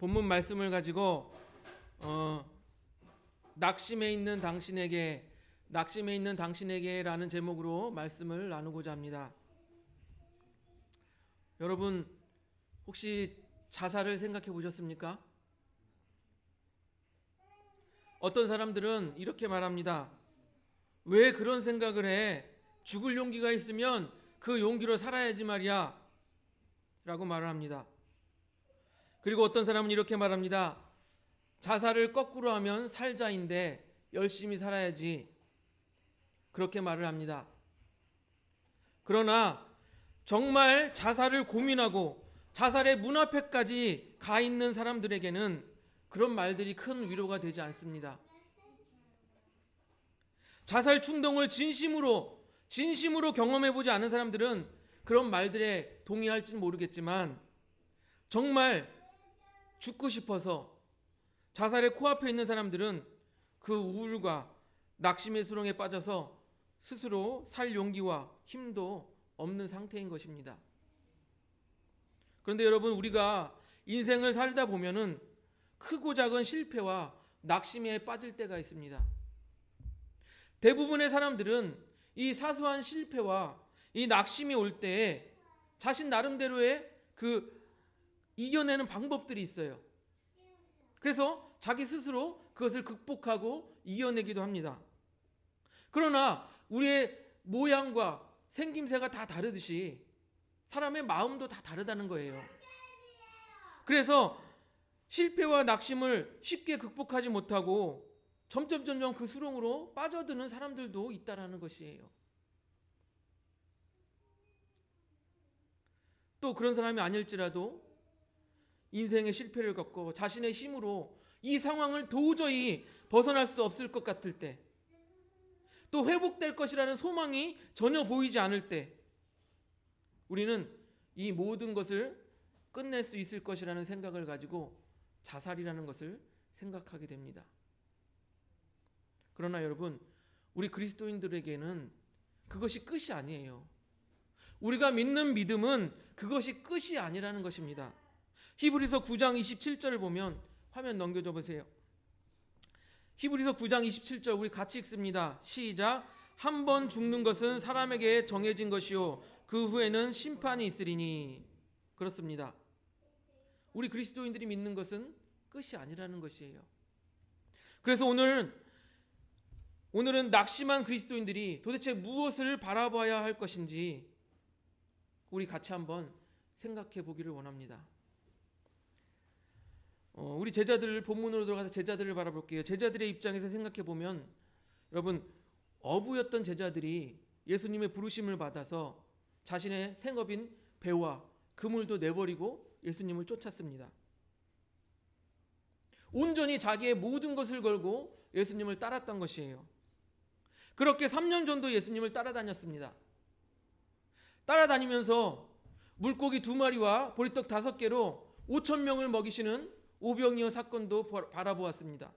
본문 말씀을 가지고 낙심해 있는 당신에게라는 제목으로 말씀을 나누고자 합니다. 여러분 혹시 자살을 생각해 보셨습니까? 어떤 사람들은 이렇게 말합니다. 왜 그런 생각을 해? 죽을 용기가 있으면 그 용기로 살아야지 말이야 라고 말을 합니다. 그리고 어떤 사람은 이렇게 말합니다. 자살을 거꾸로 하면 살자인데 열심히 살아야지, 그렇게 말을 합니다. 그러나 정말 자살을 고민하고 자살의 문 앞에까지 가 있는 사람들에게는 그런 말들이 큰 위로가 되지 않습니다. 자살 충동을 진심으로 경험해보지 않은 사람들은 그런 말들에 동의할지는 모르겠지만, 정말 죽고 싶어서 자살의 코앞에 있는 사람들은 그 우울과 낙심의 수렁에 빠져서 스스로 살 용기와 힘도 없는 상태인 것입니다. 그런데 여러분, 우리가 인생을 살다 보면은 크고 작은 실패와 낙심에 빠질 때가 있습니다. 대부분의 사람들은 이 사소한 실패와 이 낙심이 올 때에 자신 나름대로의 이겨내는 방법들이 있어요. 그래서 자기 스스로 그것을 극복하고 이겨내기도 합니다. 그러나 우리의 모양과 생김새가 다 다르듯이 사람의 마음도 다 다르다는 거예요. 그래서 실패와 낙심을 쉽게 극복하지 못하고 점점 그 수렁으로 빠져드는 사람들도 있다라는 것이에요. 또 그런 사람이 아닐지라도 인생의 실패를 겪고 자신의 힘으로 이 상황을 도저히 벗어날 수 없을 것 같을 때, 또 회복될 것이라는 소망이 전혀 보이지 않을 때, 우리는 이 모든 것을 끝낼 수 있을 것이라는 생각을 가지고 자살이라는 것을 생각하게 됩니다. 그러나 여러분, 우리 그리스도인들에게는 그것이 끝이 아니에요. 우리가 믿는 믿음은 그것이 끝이 아니라는 것입니다. 히브리서 9장 27절을 보면, 화면 넘겨줘 보세요. 히브리서 9장 27절 우리 같이 읽습니다. 시작. 한 번 죽는 것은 사람에게 정해진 것이요 그 후에는 심판이 있으리니. 그렇습니다. 우리 그리스도인들이 믿는 것은 끝이 아니라는 것이에요. 그래서 오늘은 낙심한 그리스도인들이 도대체 무엇을 바라봐야 할 것인지 우리 같이 한번 생각해 보기를 원합니다. 우리 제자들, 본문으로 들어가서 제자들을 바라볼게요. 제자들의 입장에서 생각해 보면, 여러분, 어부였던 제자들이 예수님의 부르심을 받아서 자신의 생업인 배와 그물도 내버리고 예수님을 쫓았습니다. 온전히 자기의 모든 것을 걸고 예수님을 따랐던 것이에요. 그렇게 3년 정도 예수님을 따라다녔습니다. 따라다니면서 물고기 2마리와 보리떡 5개로 5,000명을 먹이시는 오병이어 사건도 바라보았습니다.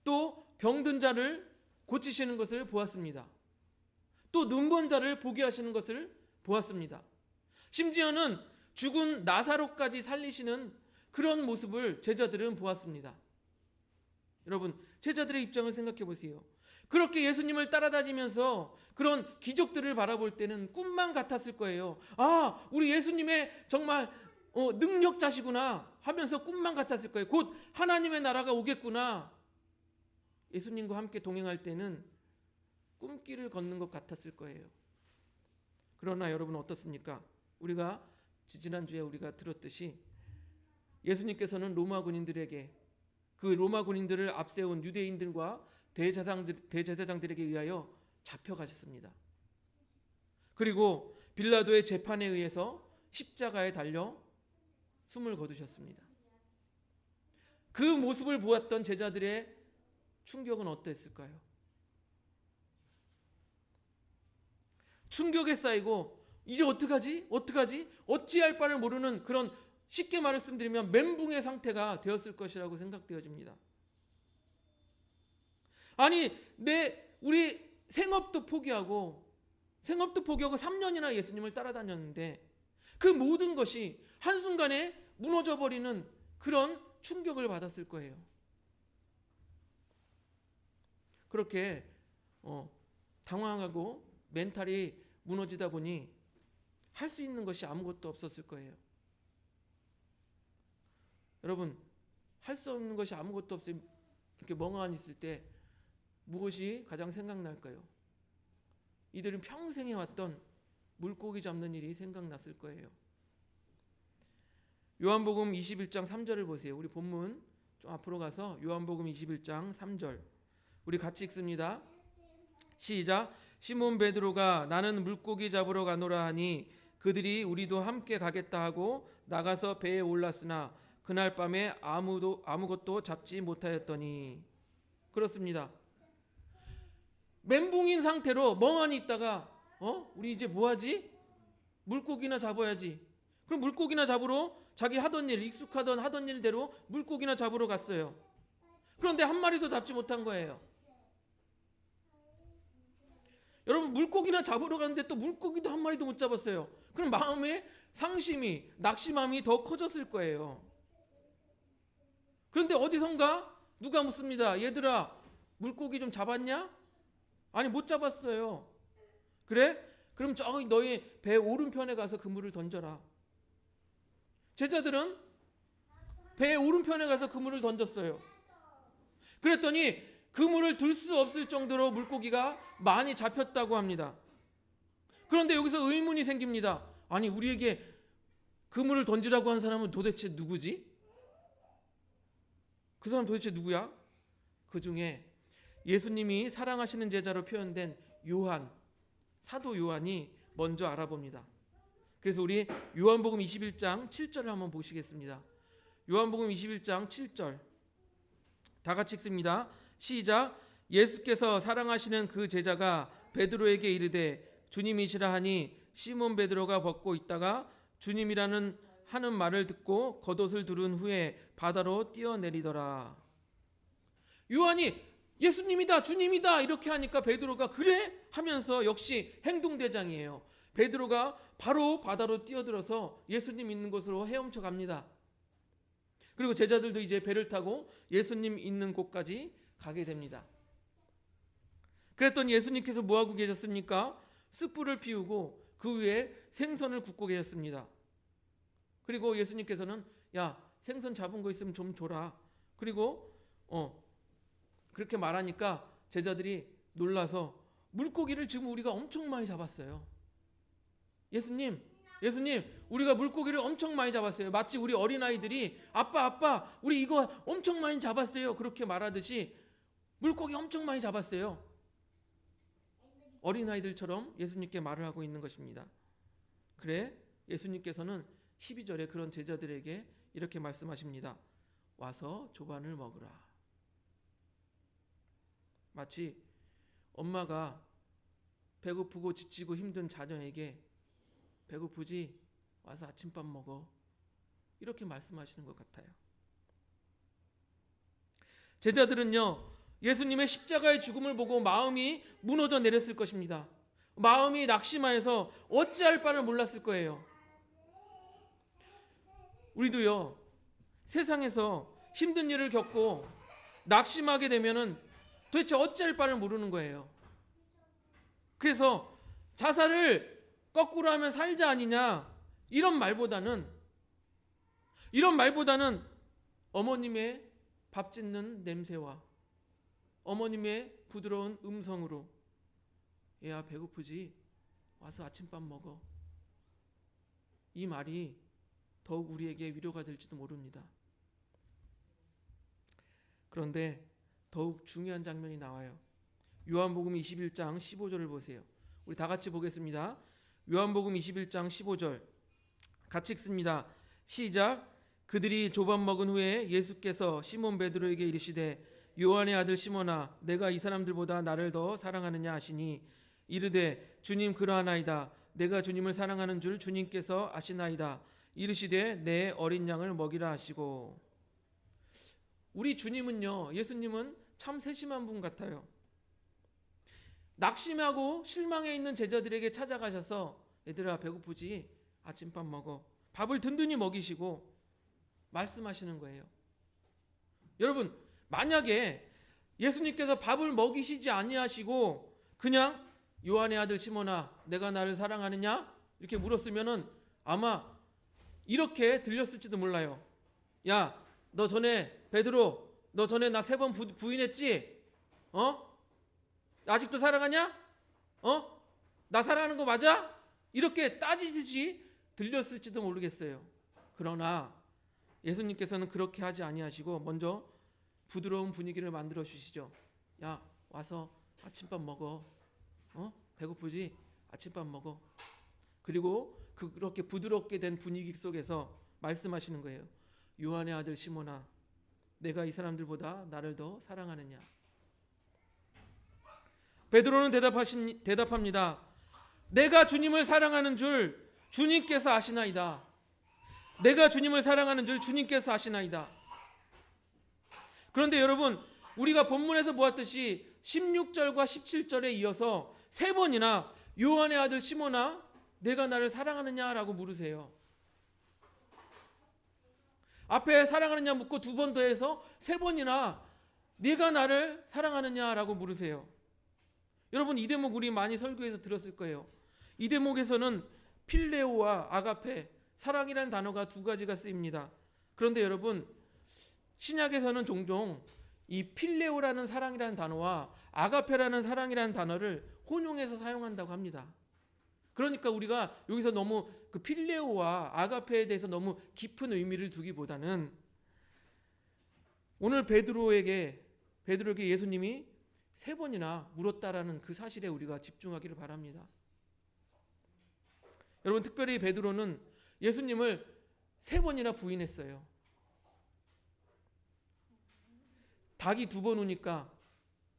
또 병든 자를 고치시는 것을 보았습니다. 또 눈먼 자를 보게 하시는 것을 보았습니다. 심지어는 죽은 나사로까지 살리시는 그런 모습을 제자들은 보았습니다. 여러분, 제자들의 입장을 생각해 보세요. 그렇게 예수님을 따라다니면서 그런 기적들을 바라볼 때는 꿈만 같았을 거예요. 아, 우리 예수님의 정말 능력자시구나 하면서 꿈만 같았을 거예요. 곧 하나님의 나라가 오겠구나. 예수님과 함께 동행할 때는 꿈길을 걷는 것 같았을 거예요. 그러나 여러분 어떻습니까? 우리가 지난주에 우리가 들었듯이 예수님께서는 로마 군인들에게, 그 로마 군인들을 앞세운 유대인들과 대제사장들에게 의하여 잡혀가셨습니다. 그리고 빌라도의 재판에 의해서 십자가에 달려 숨을 거두셨습니다. 그 모습을 보았던 제자들의 충격은 어땠을까요? 충격에 쌓이고 이제 어떡하지? 어찌할 바를 모르는 그런, 쉽게 말씀드리면 멘붕의 상태가 되었을 것이라고 생각되어집니다. 아니, 우리 생업도 포기하고 3년이나 예수님을 따라다녔는데 그 모든 것이 한순간에 무너져버리는 그런 충격을 받았을 거예요. 그렇게 당황하고 멘탈이 무너지다 보니 할 수 있는 것이 아무것도 없었을 거예요. 여러분, 할 수 없는 것이 아무것도 없이 이렇게 멍하니 있을 때 무엇이 가장 생각날까요? 이들은 평생 해왔던 물고기 잡는 일이 생각났을 거예요. 요한복음 21장 3절을 보세요. 우리 본문 좀 앞으로 가서 요한복음 21장 3절 우리 같이 읽습니다. 시작. 시몬 베드로가 나는 물고기 잡으러 가노라 하니 그들이 우리도 함께 가겠다 하고 나가서 배에 올랐으나 그날 밤에 아무것도 잡지 못하였더니. 그렇습니다. 멘붕인 상태로 멍하니 있다가 우리 이제 뭐하지? 물고기나 잡아야지. 그럼 물고기나 잡으러 자기 하던 일, 익숙하던 하던 일대로 물고기나 잡으러 갔어요. 그런데 한 마리도 잡지 못한 거예요. 여러분, 물고기나 잡으러 갔는데 또 물고기도 한 마리도 못 잡았어요. 그럼 마음의 상심이, 낙심함이 더 커졌을 거예요. 그런데 어디선가 누가 묻습니다. 얘들아, 물고기 좀 잡았냐? 아니, 못 잡았어요. 그래? 그럼 저기 너희 배 오른편에 가서 그물을 던져라. 제자들은 배 오른편에 가서 그물을 던졌어요. 그랬더니 그물을 들 수 없을 정도로 물고기가 많이 잡혔다고 합니다. 그런데 여기서 의문이 생깁니다. 아니, 우리에게 그물을 던지라고 한 사람은 도대체 누구지? 그 사람 도대체 누구야? 그 중에 예수님이 사랑하시는 제자로 표현된 요한, 사도 요한이 먼저 알아봅니다. 그래서 우리 요한복음 21장 7절을 한번 보시겠습니다. 요한복음 21장 7절 다 같이 읽습니다. 시작. 예수께서 사랑하시는 그 제자가 베드로에게 이르되 주님이시라 하니 시몬 베드로가 벗고 있다가 주님이라는 하는 말을 듣고 겉옷을 두른 후에 바다로 뛰어내리더라. 요한이 예수님이다, 주님이다 이렇게 하니까 베드로가 그래? 하면서 역시 행동대장이에요. 베드로가 바로 바다로 뛰어들어서 예수님 있는 곳으로 헤엄쳐 갑니다. 그리고 제자들도 이제 배를 타고 예수님 있는 곳까지 가게 됩니다. 그랬더니 예수님께서 뭐하고 계셨습니까? 숯불을 피우고 그 위에 생선을 굽고 계셨습니다. 그리고 예수님께서는 야, 생선 잡은 거 있으면 좀 줘라. 그리고 그렇게 말하니까 제자들이 놀라서 물고기를 지금 우리가 엄청 많이 잡았어요. 예수님, 우리가 물고기를 엄청 많이 잡았어요. 마치 우리 어린아이들이 아빠, 우리 이거 엄청 많이 잡았어요. 그렇게 말하듯이 물고기 엄청 많이 잡았어요. 어린아이들처럼 예수님께 말을 하고 있는 것입니다. 그래, 예수님께서는 12절에 그런 제자들에게 이렇게 말씀하십니다. 와서 조반을 먹으라. 마치 엄마가 배고프고 지치고 힘든 자녀에게 배고프지? 와서 아침밥 먹어. 이렇게 말씀하시는 것 같아요. 제자들은요, 예수님의 십자가의 죽음을 보고 마음이 무너져 내렸을 것입니다. 마음이 낙심하여서 어찌할 바를 몰랐을 거예요. 우리도요, 세상에서 힘든 일을 겪고 낙심하게 되면은 도대체 어찌할 바를 모르는 거예요. 그래서 자살을 거꾸로 하면 살자 아니냐 이런 말보다는 어머님의 밥 짓는 냄새와 어머님의 부드러운 음성으로 얘야 배고프지? 와서 아침밥 먹어. 이 말이 더욱 우리에게 위로가 될지도 모릅니다. 그런데 더욱 중요한 장면이 나와요. 요한복음 21장 15절을 보세요. 우리 다 같이 보겠습니다. 요한복음 21장 15절 같이 읽습니다. 시작. 그들이 조반 먹은 후에 예수께서 시몬 베드로에게 이르시되 요한의 아들 시몬아 내가 이 사람들보다 나를 더 사랑하느냐 하시니 이르되 주님 그러하나이다. 내가 주님을 사랑하는 줄 주님께서 아시나이다. 이르시되 내 어린 양을 먹이라 하시고. 우리 주님은요, 예수님은 참 세심한 분 같아요. 낙심하고 실망해 있는 제자들에게 찾아가셔서 얘들아 배고프지? 아침밥 먹어. 밥을 든든히 먹이시고 말씀하시는 거예요. 여러분, 만약에 예수님께서 밥을 먹이시지 아니하시고 그냥 요한의 아들 시몬아 내가 나를 사랑하느냐 이렇게 물었으면은 아마 이렇게 들렸을지도 몰라요. 야, 너 전에 베드로 너 전에 나 3번 부인했지? 아직도 사랑하냐? 나 사랑하는 거 맞아? 이렇게 따지듯이 들렸을지도 모르겠어요. 그러나 예수님께서는 그렇게 하지 아니하시고 먼저 부드러운 분위기를 만들어 주시죠. 야, 와서 아침밥 먹어. 배고프지? 아침밥 먹어. 그리고 그렇게 부드럽게 된 분위기 속에서 말씀하시는 거예요. 요한의 아들 시몬아, 내가 이 사람들보다 나를 더 사랑하느냐? 베드로는 대답합니다. 내가 주님을 사랑하는 줄 주님께서 아시나이다. 내가 주님을 사랑하는 줄 주님께서 아시나이다. 그런데 여러분, 우리가 본문에서 보았듯이 16절과 17절에 이어서 3번이나 요한의 아들 시몬아 내가 나를 사랑하느냐라고 물으세요. 앞에 사랑하느냐 묻고 2번 더해서 3번이나 네가 나를 사랑하느냐라고 물으세요. 여러분, 이 대목 우리 많이 설교에서 들었을 거예요. 이 대목에서는 필레오와 아가페, 사랑이라는 단어가 2가지가 쓰입니다. 그런데 여러분, 신약에서는 종종 이 필레오라는 사랑이라는 단어와 아가페라는 사랑이라는 단어를 혼용해서 사용한다고 합니다. 그러니까 우리가 여기서 너무 그 필레오와 아가페에 대해서 너무 깊은 의미를 두기보다는 오늘 베드로에게 예수님이 3번이나 물었다라는 그 사실에 우리가 집중하기를 바랍니다. 여러분, 특별히 베드로는 예수님을 3번이나 부인했어요. 닭이 2번 우니까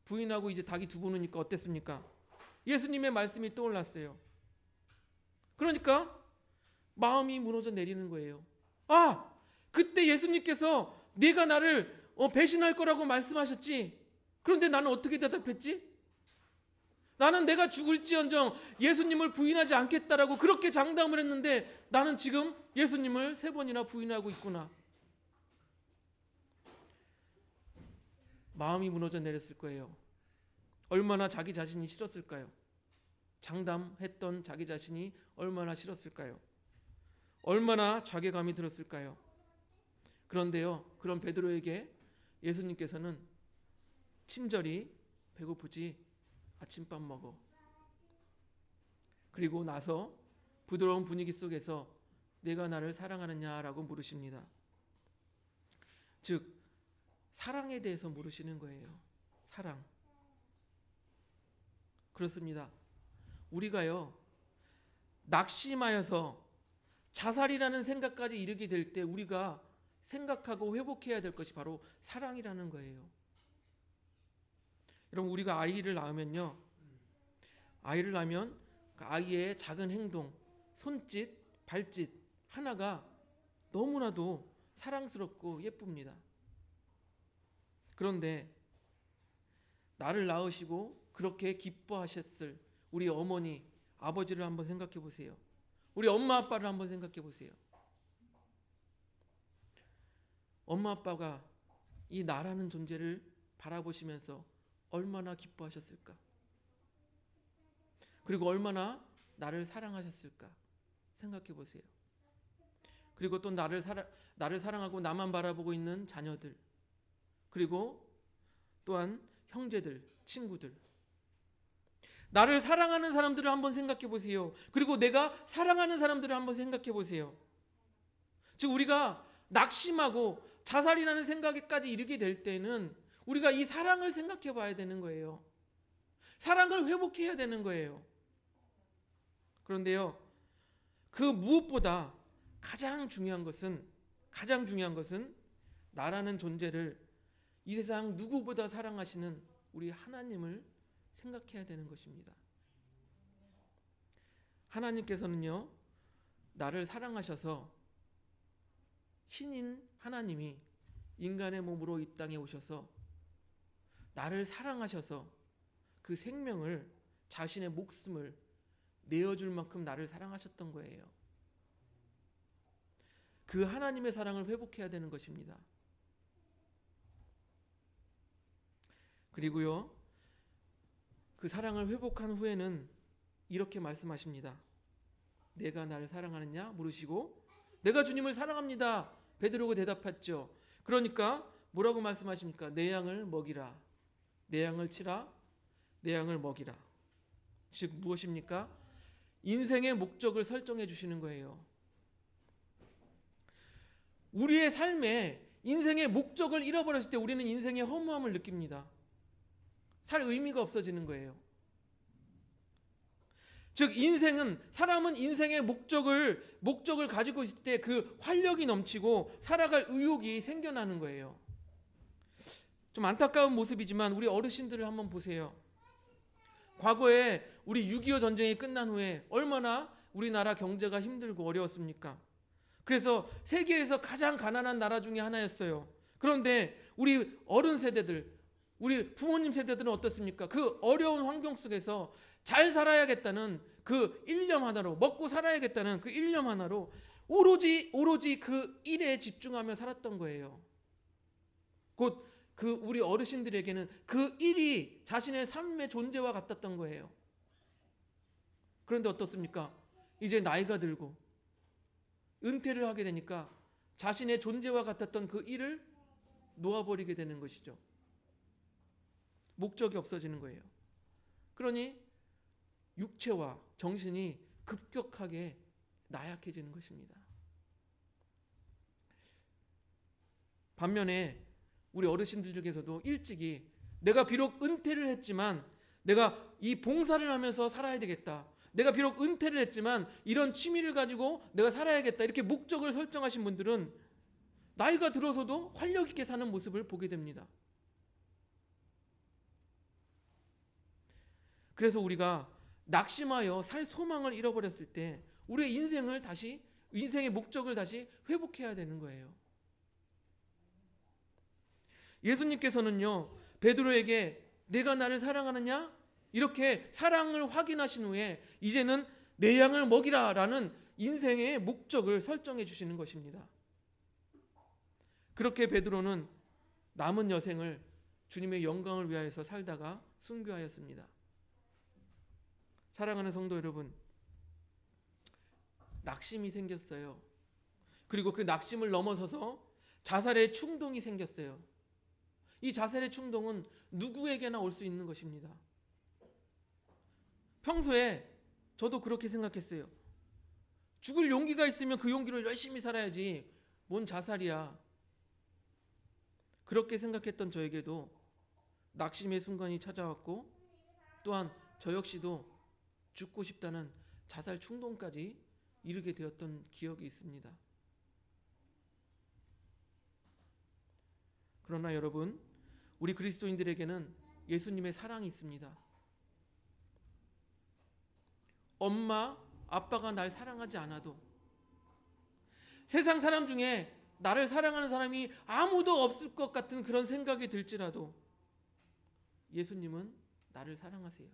부인하고 이제 닭이 2번 우니까 어땠습니까? 예수님의 말씀이 떠올랐어요. 그러니까 마음이 무너져 내리는 거예요. 아, 그때 예수님께서 네가 나를 배신할 거라고 말씀하셨지. 그런데 나는 어떻게 대답했지? 나는 내가 죽을지언정 예수님을 부인하지 않겠다라고 그렇게 장담을 했는데 나는 지금 예수님을 3번이나 부인하고 있구나. 마음이 무너져 내렸을 거예요. 얼마나 자기 자신이 싫었을까요? 장담했던 자기 자신이 얼마나 싫었을까요? 얼마나 자괴감이 들었을까요? 그런데요, 그런 베드로에게 예수님께서는 친절히 배고프지? 아침밥 먹어. 그리고 나서 부드러운 분위기 속에서 내가 나를 사랑하느냐라고 물으십니다. 즉 사랑에 대해서 물으시는 거예요. 사랑. 그렇습니다. 우리가요, 낙심하여서 자살이라는 생각까지 이르게 될 때 우리가 생각하고 회복해야 될 것이 바로 사랑이라는 거예요. 여러분, 우리가 아이를 낳으면요, 아이를 낳으면 그 아이의 작은 행동, 손짓, 발짓 하나가 너무나도 사랑스럽고 예쁩니다. 그런데 나를 낳으시고 그렇게 기뻐하셨을 우리 어머니, 아버지를 한번 생각해 보세요. 우리 엄마 아빠를 한번 생각해 보세요. 엄마 아빠가 이 나라는 존재를 바라보시면서 얼마나 기뻐하셨을까? 그리고 얼마나 나를 사랑하셨을까? 생각해 보세요. 그리고 또 나를 사랑하고 나만 바라보고 있는 자녀들, 그리고 또한 형제들, 친구들, 나를 사랑하는 사람들을 한번 생각해 보세요. 그리고 내가 사랑하는 사람들을 한번 생각해 보세요. 즉 우리가 낙심하고 자살이라는 생각에까지 이르게 될 때는 우리가 이 사랑을 생각해 봐야 되는 거예요. 사랑을 회복해야 되는 거예요. 그런데요, 그 무엇보다 가장 중요한 것은 나라는 존재를 이 세상 누구보다 사랑하시는 우리 하나님을 생각해야 되는 것입니다. 하나님께서는요, 나를 사랑하셔서 신인 하나님이 인간의 몸으로 이 땅에 오셔서 나를 사랑하셔서 그 생명을, 자신의 목숨을 내어줄 만큼 나를 사랑하셨던 거예요. 그 하나님의 사랑을 회복해야 되는 것입니다. 그리고요, 그 사랑을 회복한 후에는 이렇게 말씀하십니다. 내가 나를 사랑하느냐 물으시고 내가 주님을 사랑합니다. 베드로가 대답했죠. 그러니까 뭐라고 말씀하십니까? 내 양을 먹이라. 내 양을 치라. 내 양을 먹이라. 즉 무엇입니까? 인생의 목적을 설정해 주시는 거예요. 우리의 삶에 인생의 목적을 잃어버렸을 때 우리는 인생의 허무함을 느낍니다. 살 의미가 없어지는 거예요. 즉 사람은 인생의 목적을 가지고 있을 때 그 활력이 넘치고 살아갈 의욕이 생겨나는 거예요. 좀 안타까운 모습이지만 우리 어르신들을 한번 보세요. 과거에 우리 6.25 전쟁이 끝난 후에 얼마나 우리나라 경제가 힘들고 어려웠습니까? 그래서 세계에서 가장 가난한 나라 중에 하나였어요. 그런데 우리 어른 세대들, 우리 부모님 세대들은 어떻습니까? 그 어려운 환경 속에서 잘 살아야겠다는 그 일념 하나로, 먹고 살아야겠다는 그 일념 하나로 오로지 그 일에 집중하며 살았던 거예요. 곧 그 우리 어르신들에게는 그 일이 자신의 삶의 존재와 같았던 거예요. 그런데 어떻습니까? 이제 나이가 들고 은퇴를 하게 되니까 자신의 존재와 같았던 그 일을 놓아버리게 되는 것이죠. 목적이 없어지는 거예요. 그러니 육체와 정신이 급격하게 나약해지는 것입니다. 반면에 우리 어르신들 중에서도 일찍이 내가 비록 은퇴를 했지만 내가 이 봉사를 하면서 살아야 되겠다. 내가 비록 은퇴를 했지만 이런 취미를 가지고 내가 살아야겠다. 이렇게 목적을 설정하신 분들은 나이가 들어서도 활력 있게 사는 모습을 보게 됩니다. 그래서 우리가 낙심하여 살 소망을 잃어버렸을 때 우리의 인생의 목적을 다시 회복해야 되는 거예요. 예수님께서는요, 베드로에게 내가 나를 사랑하느냐? 이렇게 사랑을 확인하신 후에 이제는 내 양을 먹이라 라는 인생의 목적을 설정해 주시는 것입니다. 그렇게 베드로는 남은 여생을 주님의 영광을 위하여서 살다가 순교하였습니다. 사랑하는 성도 여러분, 낙심이 생겼어요. 그리고 그 낙심을 넘어서서 자살의 충동이 생겼어요. 이 자살의 충동은 누구에게나 올 수 있는 것입니다. 평소에 저도 그렇게 생각했어요. 죽을 용기가 있으면 그 용기로 열심히 살아야지 뭔 자살이야. 그렇게 생각했던 저에게도 낙심의 순간이 찾아왔고 또한 저 역시도 죽고 싶다는 자살 충동까지 이르게 되었던 기억이 있습니다. 그러나 여러분, 우리 그리스도인들에게는 예수님의 사랑이 있습니다. 엄마, 아빠가 날 사랑하지 않아도 세상 사람 중에 나를 사랑하는 사람이 아무도 없을 것 같은 그런 생각이 들지라도 예수님은 나를 사랑하세요.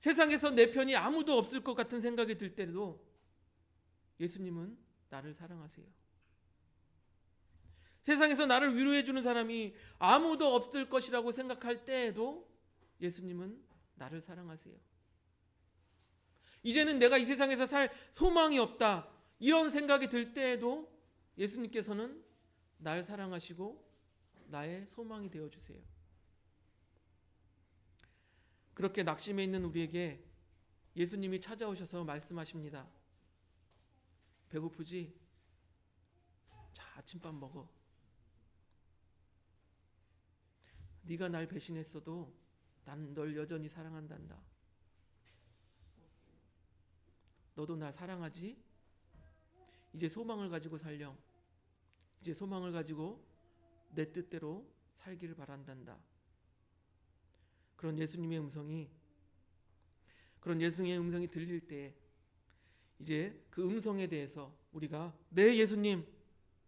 세상에서 내 편이 아무도 없을 것 같은 생각이 들 때도 예수님은 나를 사랑하세요. 세상에서 나를 위로해 주는 사람이 아무도 없을 것이라고 생각할 때에도 예수님은 나를 사랑하세요. 이제는 내가 이 세상에서 살 소망이 없다, 이런 생각이 들 때에도 예수님께서는 나를 사랑하시고 나의 소망이 되어주세요. 그렇게 낙심해 있는 우리에게 예수님이 찾아오셔서 말씀하십니다. 배고프지? 자, 아침밥 먹어. 네가 날 배신했어도 난 널 여전히 사랑한단다. 너도 날 사랑하지? 이제 소망을 가지고 살렴. 이제 소망을 가지고 내 뜻대로 살기를 바란단다. 그런 예수님의 음성이 들릴 때 이제 그 음성에 대해서 우리가 네 예수님,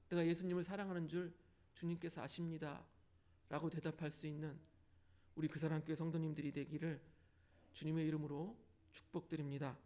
내가 예수님을 사랑하는 줄 주님께서 아십니다 라고 대답할 수 있는 우리 그 사랑교회 성도님들이 되기를 주님의 이름으로 축복드립니다.